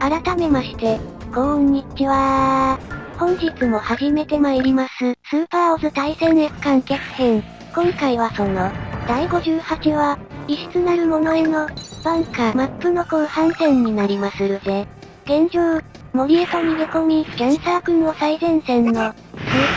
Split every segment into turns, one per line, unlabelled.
改めまして、こんにちは。本日も始めてまいります。スーパーオズ対戦 F 完結編。今回はその、第58話、異質なるものへの、バンカマップの後半戦になりまするぜ。現状、森へと逃げ込み、キャンサー君を最前線の、空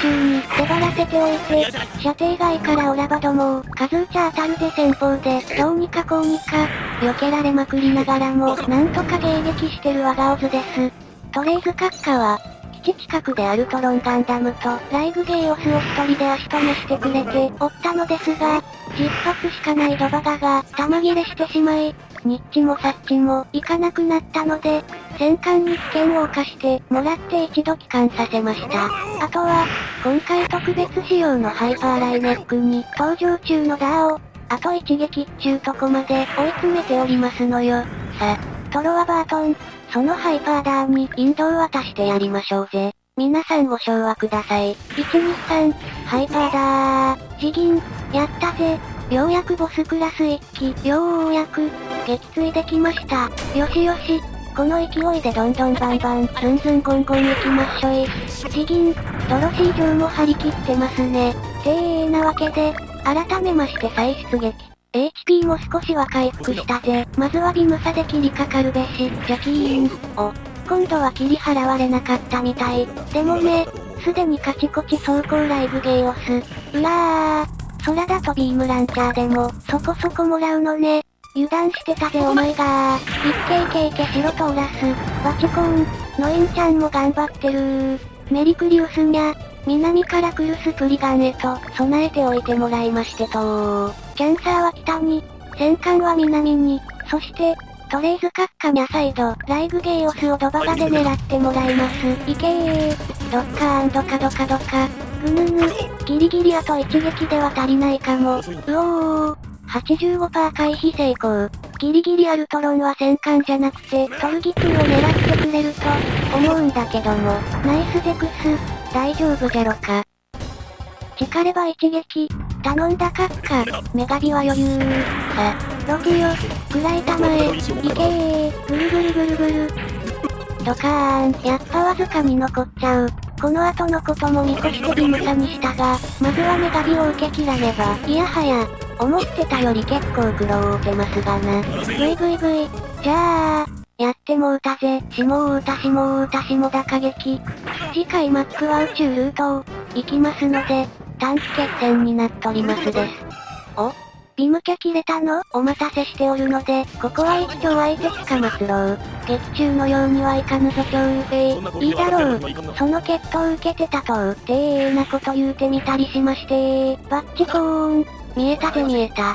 中に出張らせておいて、射程外からオラバどもを数撃ち当たるで先方で、どうにかこうにか、避けられまくりながらも、なんとか迎撃してる我がオズです。トレイズ閣下は、基地近くでアルトロンガンダムとライグゲイオスを一人で足止めしてくれておったのですが、10発しかないドバガが弾切れしてしまい、ニッチもサッチもいかなくなったので、戦艦に危険を冒してもらって一度帰還させました。あとは、今回特別仕様のハイパーライネックに登場中のダーを、あと一撃っちゅうとこまで追い詰めておりますのよ。さ、トロワバートン、そのハイパーダーに引導を渡してやりましょうぜ。皆さんご唱和ください。123、ハイパーダー、次銀、やったぜ。ようやくボスクラス1機、ようやく、撃墜できました。よしよし。この勢いでどんどんバンバン、ズンズンゴンゴン行きまっしょい。次銀、ドロシー城も張り切ってますね。なわけで、改めまして再出撃。HP も少しは回復したぜ。まずはビム差で切りかかるべし、ジャキーン。お、今度は切り払われなかったみたい。でもね、すでにカチコチ走行ライブゲイオス。うらー。空だとビームランチャーでも、そこそこもらうのね。油断してたぜお前がー。いっけいけいけしろとおらす。バチコン。ノエンちゃんも頑張ってるー。メリクリウスにゃ。南から来るスプリガンへと備えておいてもらいましてとー。キャンサーは北に、戦艦は南に、そして、トレイズ閣下ニャサイド、ライグゲイオスをドババで狙ってもらいます。いけー。ドッカーンドカドカドカ。ぐぬぬ。ギリギリあと一撃では足りないかも。うおー。85% 回避成功。ギリギリアルトロンは戦艦じゃなくて、トルギクを狙ってくれると、思うんだけども、ナイスゼクス、大丈夫じゃろか。力れば一撃、頼んだ閣下、メガビは余裕さ、6よ、暗い玉へ、いけー、ぐるぐるぐるぐる。ドカーン、やっぱわずかに残っちゃう。この後のことも見越してビム差にしたが、まずはメガビを受け切らねば、いやはや、思ってたより結構苦労を受けますがな。ぐいぐいぐい。じゃあ、やってもうたぜ。しもうたしもうたしもだ過激。次回マップは宇宙ルートを、行きますので、短期決戦になっとりますです。お？ビムキ切れたの？お待たせしておるので、ここは一丁相手つかまつろう。劇中のようにはいかぬぞ超ウフェイ。いいだろう。その決闘受けてたとなこと言うてみたりしましてバッチコーン。見えたで見えた。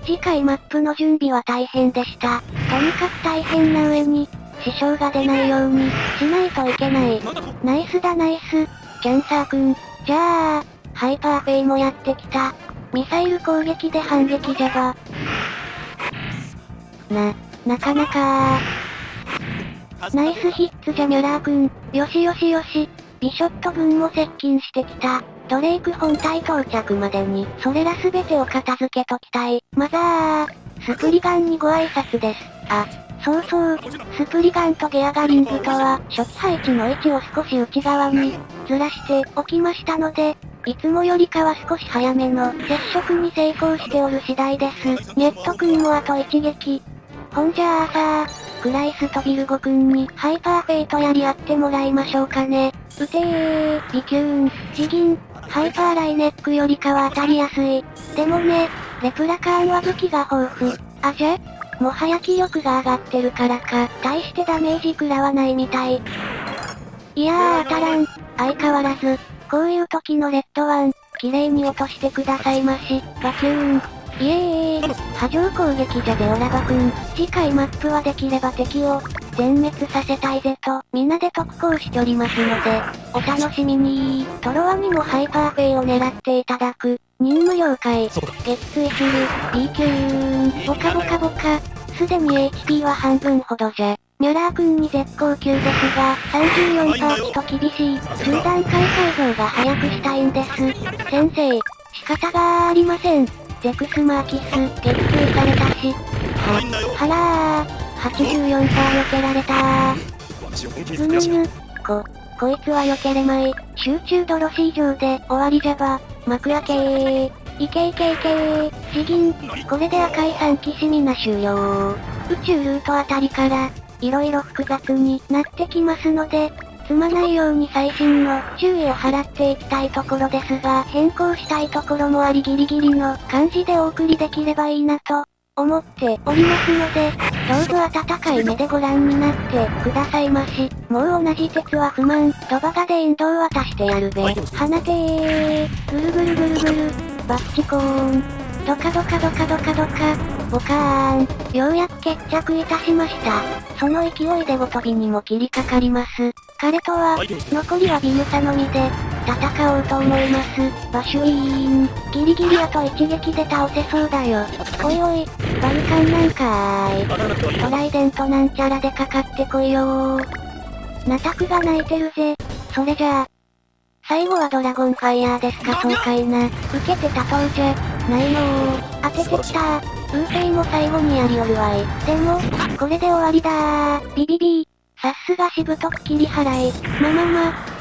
次回マップの準備は大変でした。とにかく大変な上に、支障が出ないように、しないといけない。ナイスだナイス。キャンサーくん。じゃあ、ハイパーフェイもやってきた。ミサイル攻撃で反撃じゃが。なかなかナイスヒッツじゃミャラーくん。よしよしよし。ビショット軍も接近してきた。ドレイク本体到着までに、それらすべてを片付けときたい。マザー。スプリガンにご挨拶です。あ、そうそう。スプリガンとゲアガリングとは、初期配置の位置を少し内側に、ずらしておきましたので、いつもよりかは少し早めの接触に成功しておる次第です。ネット君もあと一撃。ほんじゃあさクライスとビルゴ君にハイパーフェイトやり合ってもらいましょうかね。うてー、ビキューン、次銀、ハイパーライネックよりかは当たりやすい。でもね、レプラカーンは武器が豊富。あじゃもはや気力が上がってるからか、大してダメージ食らわないみたい。いやー当たらん、相変わらず、こういう時のレッドワン、綺麗に落としてくださいまし、バキューン。イエーイ波状攻撃じゃでオラバくん。次回マップはできれば敵を、全滅させたいぜと、皆で特攻しておりますので、お楽しみにー。トロワにもハイパーフェイを狙っていただく。任務了解。撃墜する。B 級ーン。ボカボカボカ。すでに HP は半分ほどじゃ。ミャラー君に絶好級ですが、34%と厳しい。10段階改造が早くしたいんです。先生、仕方がありません。ゼクスマーキス、撃墜されたし。はらー、84%避けられたー。ぐぬぬ。こいつは避けれまい。集中ドロシー上で終わりじゃば。幕開けー。いけいけいけー。次銀。これで赤い3騎士皆終了。宇宙ルートあたりから、色々複雑になってきますので、積まないように細心の注意を払っていきたいところですが、変更したいところもありギリギリの感じでお送りできればいいなと思っておりますので、どうぞ温かい目でご覧になってくださいまし。もう同じ鉄は不満、ドバガで引導渡してやるべ。放てー。ぐるぐるぐるぐる。バッチコーン。ドカドカドカドカドカ。ボカーン。ようやく決着いたしました。その勢いでごとびにも切りかかります。彼とは、残りはビムサのみで、戦おうと思います。バシュイーン。ギリギリあと一撃で倒せそうだよ。おいおい、バルカンなんかーい。トライデントなんちゃらでかかってこいよー。ナタクが泣いてるぜ。それじゃあ。最後はドラゴンファイヤーですかそうかいな。受けてたとうじゃ。ないのー。当ててきたー。ウーフェイも最後にやりおるわい。でも、これで終わりだー。ビビビー。さっすがしぶとく切り払い。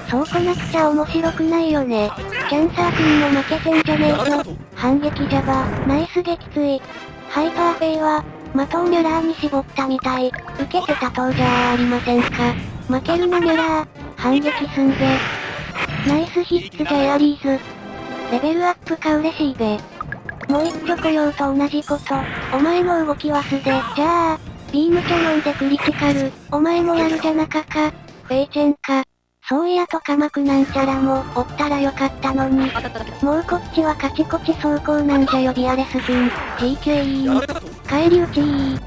そうこなくちゃ面白くないよね。キャンサー君も負けてんじゃねえぞ。反撃ジャバ、ナイス撃墜。ハイパーフェイは、的をミュラーに絞ったみたい。受けてたとうじゃありませんか。負けるなミュラー。反撃すんべ。ナイスヒッツじゃエアリーズ。レベルアップか嬉しいべ。もう一丁来ようと同じこと。お前の動きは素で。じゃあ、ビームキャノンでクリティカル。お前もやるじゃなかか。フェイチェンか。そういやとかマクなんちゃらも、おったらよかったのに。もうこっちはカチコチ走行なんじゃよビアレス君。GK。返り討ちー。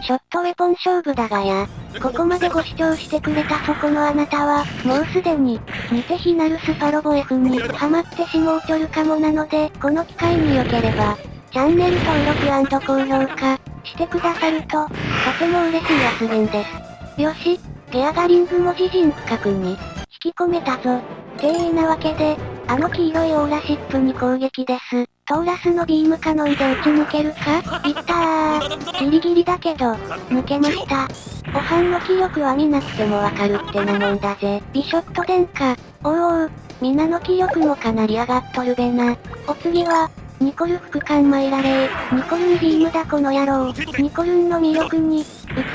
ショットウェポン勝負だがや。ここまでご視聴してくれたそこのあなたは、もうすでに、似て非なるスパロボ F にハマってしもうちょるかもなので、この機会によければ、チャンネル登録&高評価、してくださると、とても嬉しい安弁です。よし、ゲアガリング文字陣深くに、引き込めたぞ。てなわけで、あの黄色いオーラシップに攻撃です。トーラスのビームカノンで撃ち抜けるかいったー。ギリギリだけど、抜けました。おはんの気力は見なくてもわかるってなもんだぜ。ビショット殿下。おうおう、皆の気力もかなり上がっとるべな。お次は、ニコル副官マイラレー。ニコルンビームだこの野郎。ニコルンの魅力に、うつ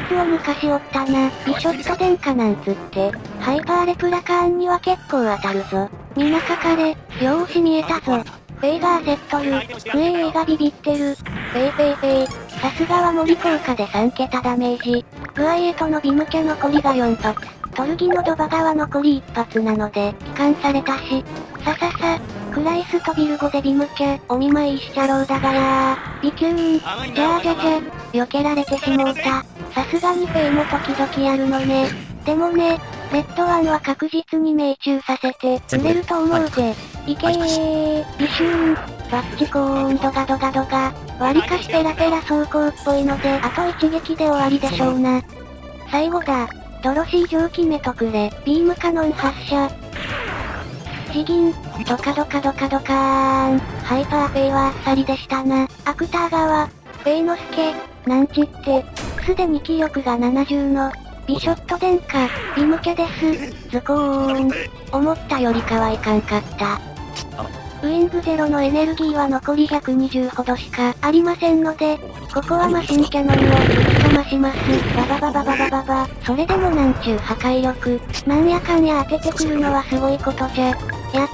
つを抜かしおったな。ビショット殿下なんつって、ハイパーレプラカーンには結構当たるぞ。みなかかれ、両押し見えたぞ。フェイガーセットル、クエイがビビってる。フェイフェイフェイ。さすがは森効果で3桁ダメージ。グアイエとのビムキャ残りが4発。トルギのドバガは残り1発なので、帰還されたし。さささ、クライスとビルゴでビムキャ、お見舞いしちゃろうだがやー。ビキューン、じゃあじゃじゃ、避けられてしもうた。さすがにフェイも時々やるのね。でもね、レッドワンは確実に命中させて、売れると思うぜ。いけー、ビシューン、バッチコーンドガドガドガ。割りかしペラペラ走行っぽいので、あと一撃で終わりでしょうな。最後だ。ドロシー上決めとくれ。ビームカノン発射。次銀、ドカドカドカドカーン。ハイパーフェイはあっさりでしたな。アクター側、フェイノスケ、なんちって、すでに気力が70の、ビショット殿下、ビムキャです。ズコーン。思ったより可愛かんかった。ウィングゼロのエネルギーは残り120ほどしかありませんので、ここはマシンキャノンをぶちかまします。ババババババババ。それでもなんちゅう破壊力。なんやかんや当ててくるのはすごいことじゃ。やっ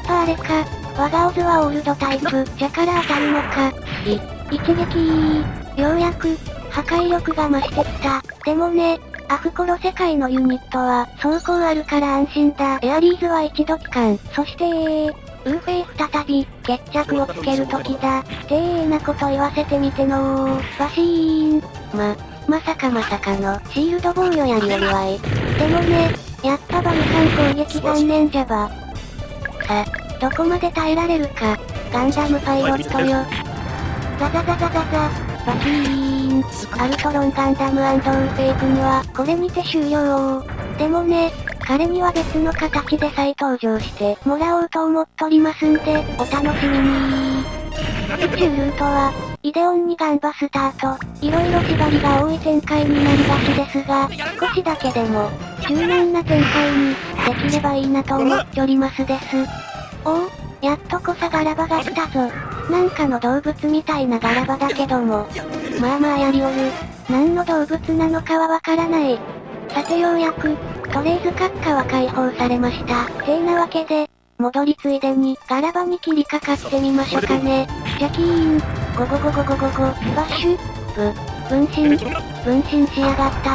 ぱあれか。我がオズはオールドタイプ。じゃから当たるのか。一撃ようやく、破壊力が増してきた。でもね、アフコロ世界のユニットは、走行あるから安心だ。エアリーズは一度帰還。そしてウーフェイ再び、決着をつける時だ。なこと言わせてみてのー。バシーン。まさかの、シールド防御やりよりわい。でもね、やっぱバルカン攻撃残念じゃば。さ、どこまで耐えられるか。ガンダムパイロットよ。ザザザザザザ、バキーン。アルトロンガンダム&ウーフェイ君は、これにて終了。でもね、彼には別の形で再登場してもらおうと思っとりますんで、お楽しみに。宇宙ルートは、イデオンにガンバスターと、色々縛りが多い展開になりがちですが、少しだけでも、柔軟な展開に、できればいいなと思っちょりますです。おお、やっとこさガラバが来たぞ。なんかの動物みたいなガラバだけども。まあまあやりおる。何の動物なのかはわからない。さてようやく、トレイズ閣下は解放されました。てなわけで、戻りついでに、ガラバに切りかかってみましょうかね。ジャキーン、ゴゴゴゴゴゴゴ、バッシュ、分身しやがった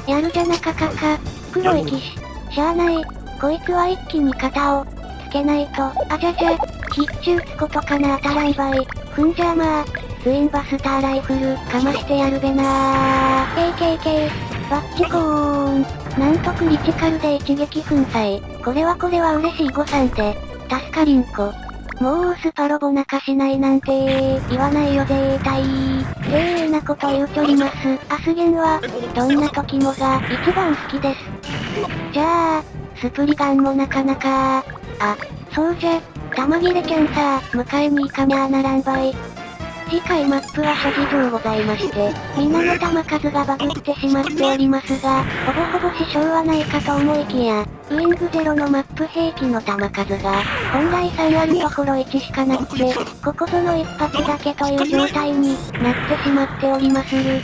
ー。やるじゃなかかか。黒い騎士。しゃあない。こいつは一気に肩を、つけないと、あじゃじゃ、必中打つことかな当たらんばい。ふんじゃまあ、ツインバスターライフル、かましてやるべなー。KKK、バッチコーン。なんとクリティカルで一撃粉砕。これは嬉しい誤算で、助かりんこ。もうスパロボ泣かしないなんて言わないよぜーたいなこと言うちょります。アスゲンは、どんな時もが一番好きです。じゃあ、スプリガンもなかなかあ、そうじゃ、玉切れキャンサー、迎えに行かにゃーならんばい。次回マップは諸事情ございまして、皆の弾数がバグってしまっておりますが、ほぼ支障はないかと思いきや、ウィングゼロのマップ兵器の弾数が、本来3あるところ1しかなくて、ここぞの一発だけという状態になってしまっておりまする。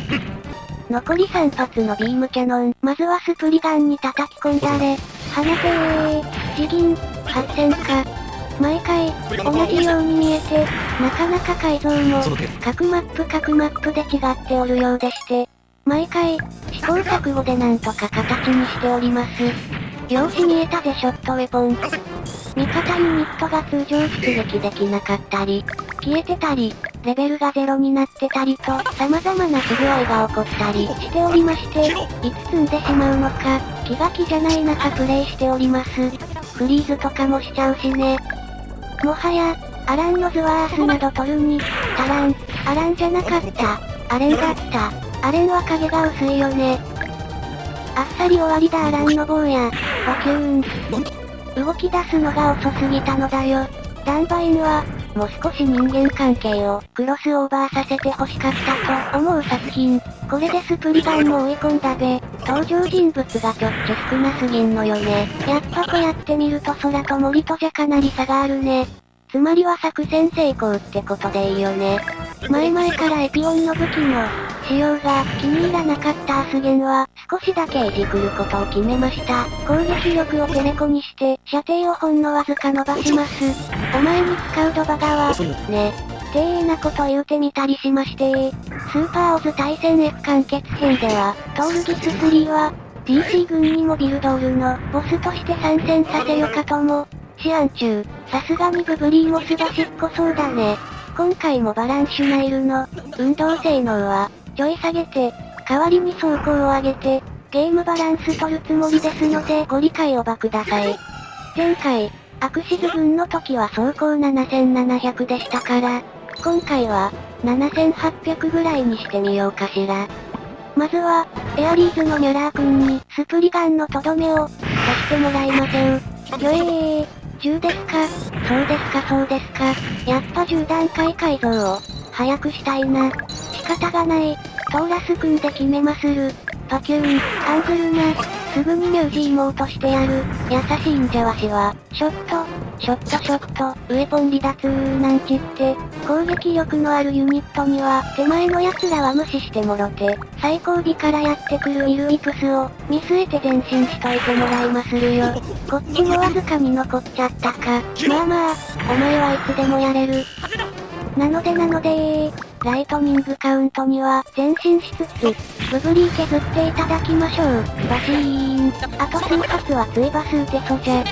残り3発のビームキャノン、まずはスプリガンに叩き込んだれ、放てー、次銀、8000か。毎回、同じように見えて、なかなか改造も、各マップで違っておるようでして、毎回、試行錯誤でなんとか形にしております。よし見えたでショットウェポン。味方ユニットが通常出撃できなかったり、消えてたり、レベルがゼロになってたりと、様々な不具合が起こったりしておりまして、いつ積んでしまうのか、気が気じゃない中プレイしております。フリーズとかもしちゃうしね。もはや、アランのズワースなど取るに、足らん。アランじゃなかった。アレンだった。アレンは影が薄いよね。あっさり終わりだアランの坊や。バキューン。動き出すのが遅すぎたのだよ。ダンバインは、もう少し人間関係をクロスオーバーさせて欲しかったと思う作品。これでスプリガンも追い込んだべ。登場人物がちょっち少なすぎんのよね。やっぱこうやってみると空と森とじゃかなり差があるね。つまりは作戦成功ってことでいいよね。前々からエピオンの武器の使用が気に入らなかったアスゲンは少しだけいじくることを決めました。攻撃力をテレコにして射程をほんのわずか伸ばします。お前に使うドバガは、ね。なこと言うてみたりしましてスーパーオズ対戦 F 完結編では、トールギス3は、DC 軍にもビルドールのボスとして参戦させよかとも、思案中、さすがにブブリーもすばしっこそうだね。今回もバランシュナイルの運動性能はちょい下げて、代わりに走行を上げて、ゲームバランス取るつもりですのでご理解をばください。前回、アクシズ軍の時は走行7700でしたから、今回は7800ぐらいにしてみようかしら。まずは、エアリーズのミャラー君にスプリガンのとどめを刺してもらいません。銃ですか？そうですか。やっぱ10段階改造を、早くしたいな。仕方がない。トーラス組んで決めまする。パキューン、案ずるな。すぐにミュージーモートしてやる。優しいんじゃわしは。ショット、ウェポン離脱なんちって、攻撃力のあるユニットには、手前の奴らは無視してもろて、最後尾からやってくるイルイプスを、見据えて前進しといてもらいまするよ。こっちもわずかに残っちゃったか。まあまあ、お前はいつでもやれる。なのでライトニングカウントには前進しつつ、ブブリー削っていただきましょう。バシーン。あと数発はツイバス打てそじゃ。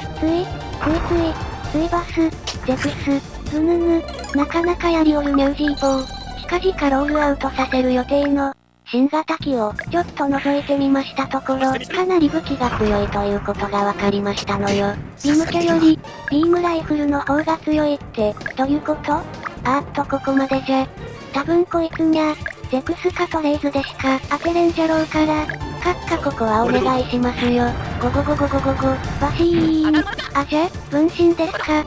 ツイバス、ゼクス、ズヌヌ、なかなかやりおるミュージーボー。近々ロールアウトさせる予定の、新型機をちょっと覗いてみましたところ、かなり武器が強いということが分かりましたのよ。ビムキャより、ビームライフルの方が強いって、どういうこと？ここまでじゃ。多分こいつにゃ、ゼクスかトレイズでしか当てれんじゃろうから、閣下ここはお願いしますよ。ゴ、バシーン。あじゃ、分身ですか。さ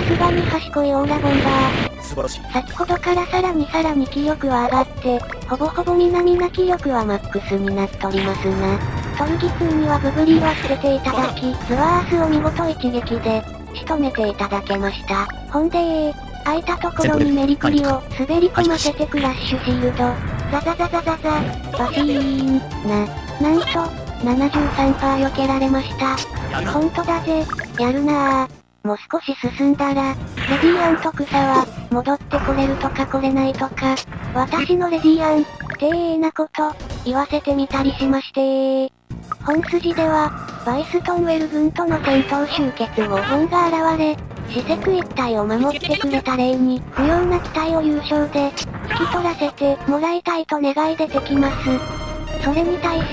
すがに賢いオーラボンバー。
素晴らしい。
先ほどからさらに気力は上がって、ほぼほぼ南な気力はマックスになっとりますな。トルギ2にはブブリーは捨てていただき、ズワースを見事一撃で、仕留めていただけました。ほんで空いたところにメリクリを滑り込ませてクラッシュシールド。ザザザザザザ、バシーン。なんと、73%避けられました。ほんとだぜ、やるなぁ。もう少し進んだら、レディアンと草は、戻ってこれるとか来れないとか、私のレディアン、てーなこと、言わせてみたりしまして本筋では、バイストンウェル軍との戦闘終結後本が現れ、死石一体を守ってくれた例に、不要な機体を優勝で、引き取らせてもらいたいと願い出てきます。それに対し、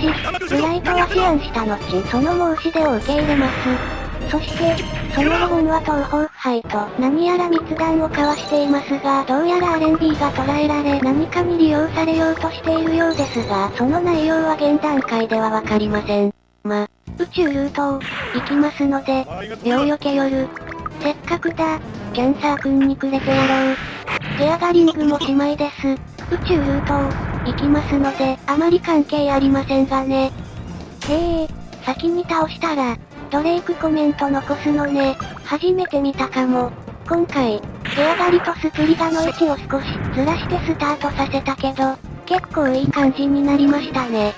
ブライトは思案した後、その申し出を受け入れます。そして、その後ボンは東方腐敗と何やら密談を交わしていますが、どうやら R&B が捉えられ何かに利用されようとしているようですが、その内容は現段階ではわかりません。宇宙ルートを、行きますので、両よけよる。せっかくだ、キャンサー君にくれてやろう。ギアガリングも姉妹です。宇宙ルートを、行きますので、あまり関係ありませんがね。へえ、先に倒したら、ドレイクコメント残すのね。初めて見たかも。今回、ギアガリとスプリガの位置を少しずらしてスタートさせたけど、結構いい感じになりましたね。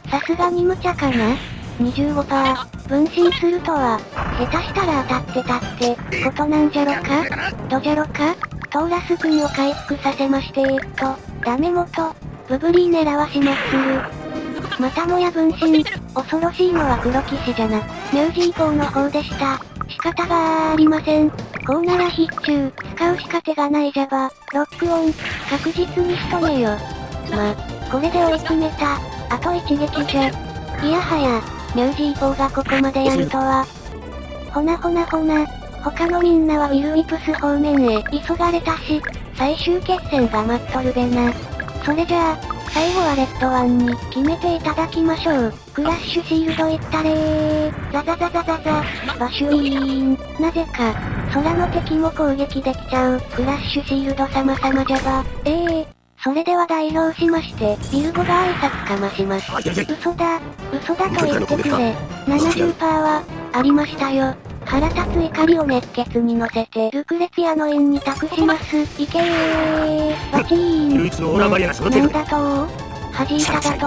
さすがに無茶かな ?25%、分身するとは、下手したら当たってたってことなんじゃろかどじゃろかトーラス君を回復させましてダメ元、ブブリー狙わしまっする。またもや分身、恐ろしいのは黒騎士じゃなく、ミュージー号の方でした。仕方がありません。こうなら必中、使うしか手がないジャバ、ロックオン、確実に仕留めよ。これで追い詰めた。あと一撃じゃ。いやはや、ミュージー号がここまでやるとは。ほな、他のみんなはウィル・ウィプス方面へ急がれたし、最終決戦が待っとるべな。それじゃあ、最後はレッドワンに決めていただきましょう。クラッシュシールドいったれー。ザザザザザザ。バシュイーン。なぜか、空の敵も攻撃できちゃう。クラッシュシールド様々じゃば。それでは代表しまして、ビルボが挨拶かまします。嘘だと言ってくれ。70%は、ありましたよ。腹立つ怒りを熱血に乗せてルクレツィアの院に託します。いけー。バチーン。なんだと弾いただと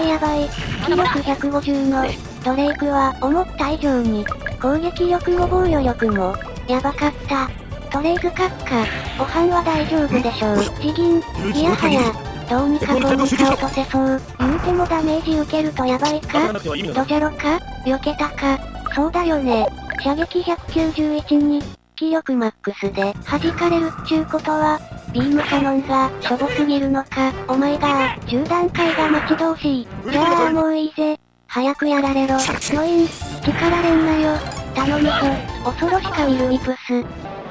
やばい。気力150のドレイクは思った以上に攻撃力も防御力もやばかった。とりあえず閣下、おはんは大丈夫でしょう。地銀、いやはや、どうにかこうにか落とせそう。言うてもダメージ受けるとやばいかどじゃろか避けたかそうだよね。射撃191に、気力マックスで弾かれるっちゅうことは、ビームキャノンがしょぼすぎるのか。お前が、10段階が待ち遠しい。じゃあもういいぜ。早くやられろ。ノイン、力れんなよ。頼むぞ。恐ろしかウィル・ウィプス。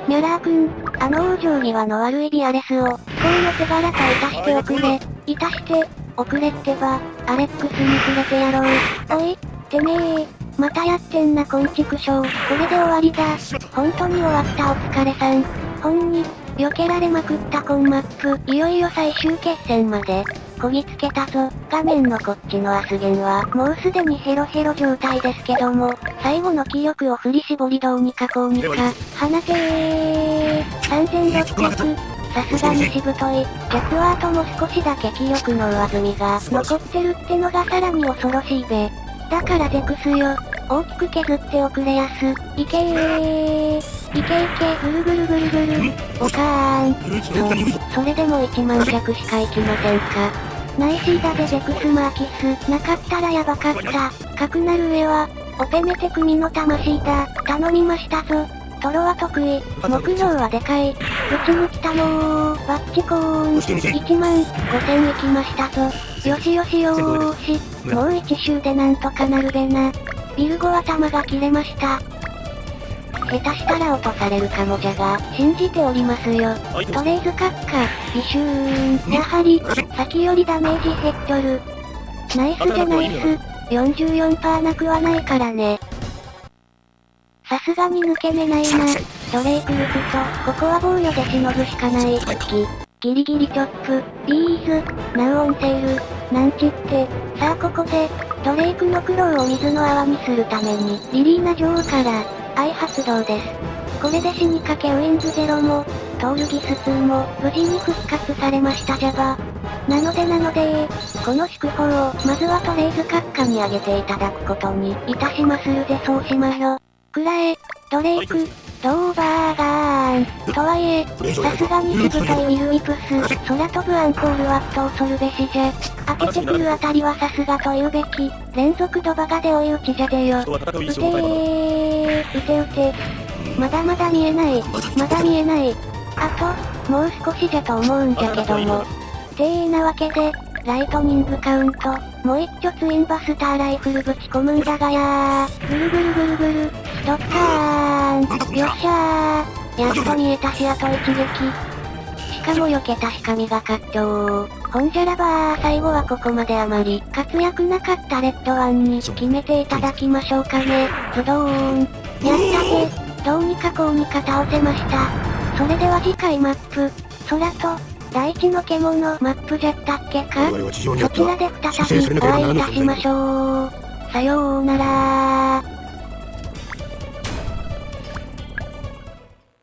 ミュラー君、あの往生際の悪いビアレスを、こうの手柄といたしておくれ。いたして、おくれってば、アレックスにくれてやろう。おい、てめえまたやってんなこんちくしょう。これで終わりだ。本当に終わったお疲れさん。本に、避けられまくったコンマップ。いよいよ最終決戦まで、こぎつけたぞ。画面のこっちのアスゲンは、もうすでにヘロヘロ状態ですけども、最後の気力を振り絞りどうにかこうにか、放てー。3600。さすがにしぶとい。逆アートも少しだけ気力の上積みが残ってるってのがさらに恐ろしいべ。だからゼクスよ。大きく削っておくれやす。いけー。いけ、ぐるぐるぐるぐる。おかーん。それでも1万弱しかいきませんか。ナイシーだぜゼクスマーキス。なかったらやばかった。かくなる上は、オペメテ組の魂だ。頼みましたぞ。トロは得意。目標はでかい。ぶち抜きたのー。バッチコーン。1万5000いきましたぞ。よしよしよーし。もう1周でなんとかなるべな。ビルゴ頭が切れました。下手したら落とされるかもじゃが、信じておりますよ。とりあえず閣下、ビシューン。やはり、先よりダメージ減っとる。ナイスじゃナイス。44%なくはないからね。さすがに抜け目ないな。ドレイクルフト、ここは防御でしのぐしかない。ギリギリチョップ、ビーズ、ナウオンセール、なんちって。さあここで、ドレイクの苦労を水の泡にするために、リリーナ女王から、愛発動です。これで死にかけウィンズゼロも、トールギス2も、無事に復活されましたジャバ。なのでこの祝砲を、まずはトレイズ閣下にあげていただくことに、いたしまするぜそうしまひょ。くらえ、ドレイク、ドーバーガーン。とはいえ、さすがにしぶといウィルウィプス、空飛ぶアンコールワット恐るべしじゃ。当ててくるあたりはさすがと言うべき。連続ドバガで追い打ちじゃでよ。撃て。まだまだ見えない。あと、もう少しじゃと思うんじゃけども。なわけで、ライトニングカウント、もう一丁ツインバスターライフルぶち込むんだがやー。ぐるぐる、ドッカーン。よっしゃー。やっと見えたしあと一撃。しかも避けたし神がかっちょー。ほんじゃらばー最後はここまであまり活躍なかったレッドワンに決めていただきましょうかね。ズドーン。やったぜ。どうにかこうにか倒せました。それでは次回マップ、空と、大地の獣マップじゃったっけか？そちらで再びお会いいたしましょう。さようなら。